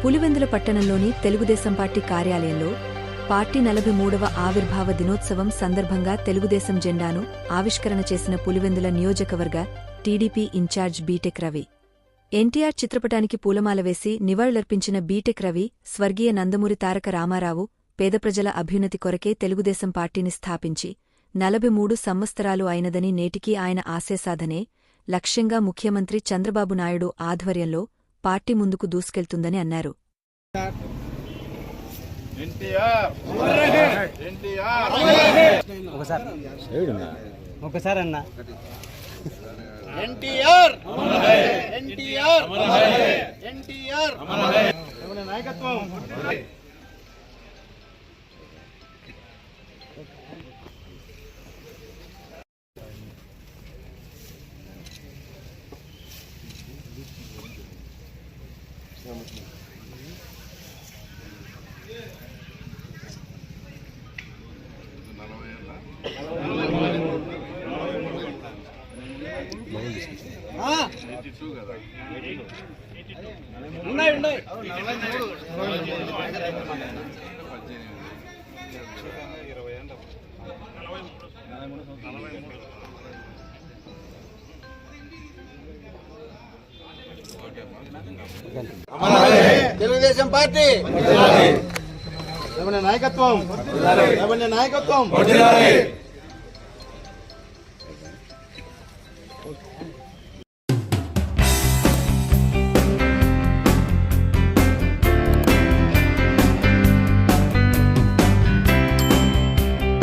పులివెందుల పట్టణంలోని తెలుగుదేశం పార్టీ కార్యాలయంలో పార్టీ 43వ ఆవిర్భావ దినోత్సవం సందర్భంగా తెలుగుదేశం జెండాను ఆవిష్కరణ చేసిన పులివెందుల నియోజకవర్గ TDP incharge B Tech Ravi. NTR చిత్రపటానికి పూలమాల వేసి నివాళులర్పించిన బీటెక్ రవి, స్వర్గీయ నందమూరి తారక రామారావు పేద ప్రజల అభ్యున్నతి కొరకే తెలుగుదేశం పార్టీని స్థాపించి 43 సంవత్సరాలు అయినదని, నేటికీ ఆయన ఆశయసాధనే లక్ష్యంగా ముఖ్యమంత్రి చంద్రబాబు నాయుడు ఆధ్వర్యంలో పార్టీ ముందుకు దూసుకెళ్తుందని అన్నారు. తెలుగుదేశం పార్టీ నాయకత్వం